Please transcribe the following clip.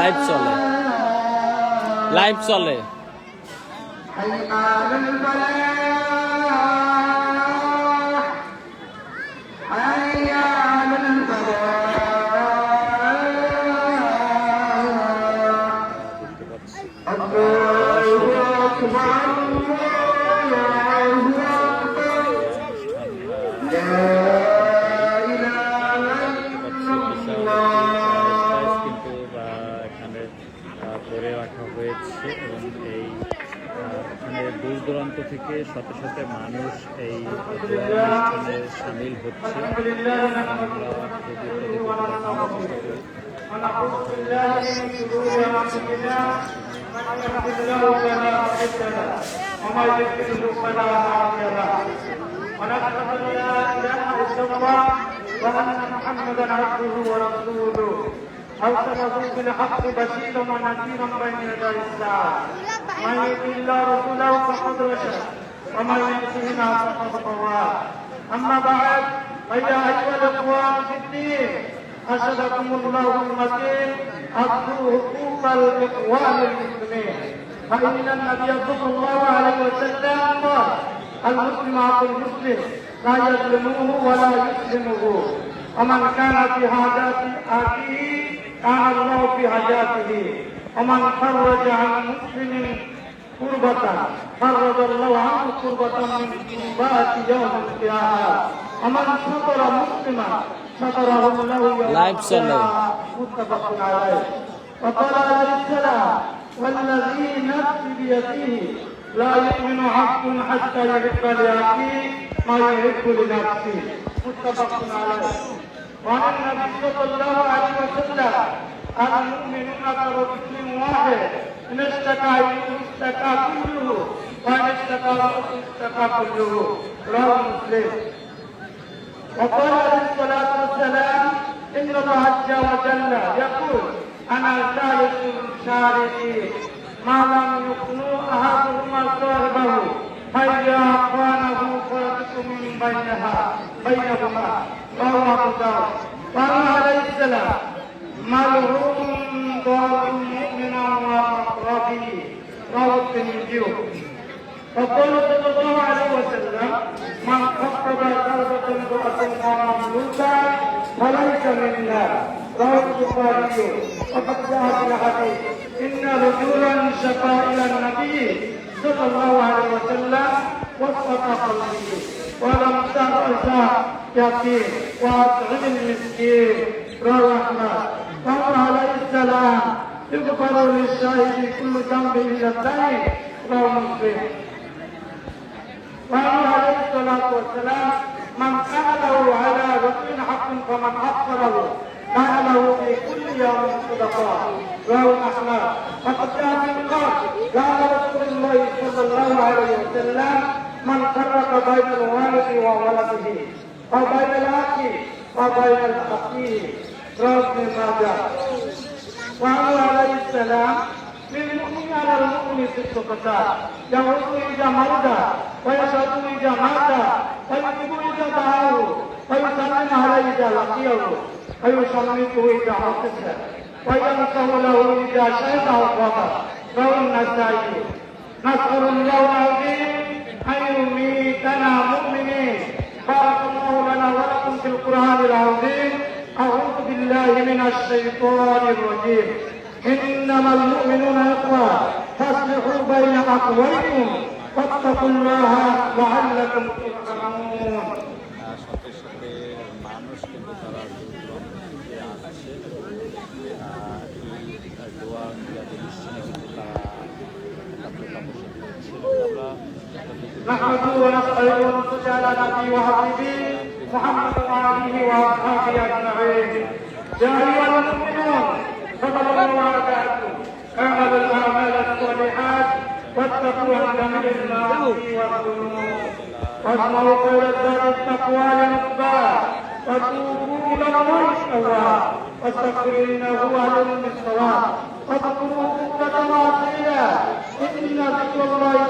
লাইভ চলে, লাইভ চলে। করে রাখা হয়েছে এবং এই এখানে দূর দূরান্ত থেকে শত শত মানুষ এই অনুষ্ঠানে সামিল হচ্ছে। أرسله بالحق بشيرا ونذيرا بين يدي الساعة من يطع الله ورسوله فقد رشد ومن يعصهما فقد غوى أما بعد فيا أيها الإخوان في الدين أرشدكم الله المتين أدوا حقوق الإخوان المسلمين فإن النبي صلى الله عليه وسلم قال المسلم أخو المسلم لا يظلمه ولا يسلمه ومن كان في حاجات أخيه كان الله في حاجاته ومن فرج عن مسلم كربة فرج الله عنه كربة من كربات يوم القيامة ومن ستر مسلما ستره الله يوم القيامة متفق عليه. وقال عليه السلام والذي نفسي بيده لا يؤمن عبد حتى يحب لأخيه ما يحب لنفسه متفق عليه. وعن النبي صلى الله عليه وسلم المؤمنون كرجل واحد إن اشتكى اشتكى كله وإن اشتكى اشتكى كله رواه مسلم. وقال عليه الصلاة والسلام إن الله عز وجل يقول أنا ثالث الشارعين ما لم يخلو أحدهما صاحبه فإذا أخوانه فرقت من بينهما رواه أبو داود. وقال عليه السلام ملعون ضار مؤمنا ومقربه رواه الترمذي. وقال صلى الله عليه وسلم من خفض ضربة امرأة مملوكة فليس منا رواه البخاري. وقد جاء في الحديث إن رجلا شكا إلى النبي صلى الله عليه وسلم وسط قلبه ولم تأذى يتيم وأطعم المسكين رواه أحمد. قال عليه السلام يغفر للشاهد كل ذنب إلا الدين رواه مسلم. وقال عليه الصلاة والسلام من سأله على رجل حق فمن أخره سأله في كل يوم صدقة رواه أحمد. وقد جاء من قال قال رسول الله صلى الله عليه وسلم من فرق بين الوالد وولده وبين الأخ وبين أخيه رواه ابن ماجه. وقال عليه السلام للمؤمن على المؤمن ست خصال يغض إذا مرض ويشهد إذا مات ويكتب إذا دعاه ويسلم عليه إذا لقيه ويصمته إذا عطس وينصر له إذا شهد وقضى رواه النسائي. نسأل الله العظيم أن يميتنا مؤمنين. بارك الله لنا ولكم في القرآن العظيم. أعوذ بالله من الشيطان الرجيم. إنما المؤمنون إخوة فاصلحوا بين أخويكم واتقوا الله لعلكم ترحمون. মানুষ কিন্তু তারা আসছে দোয়া কিন্তু তারা نحمده ونستعينه ونصلي على نبيه وحبيبه محمد وآله وأصحابه أجمعين. يا أيها المؤمنون فضل الله عليكم اعملوا الأعمال الصالحات واتقوا عن جميع المعاصي والذنوب واسمعوا قول الدار التقوى لنقبى وتوبوا إلى الله التواب واستغفروا إنه هو العليم الصواب واذكروا بكرة وأصيلا إن ذكر الله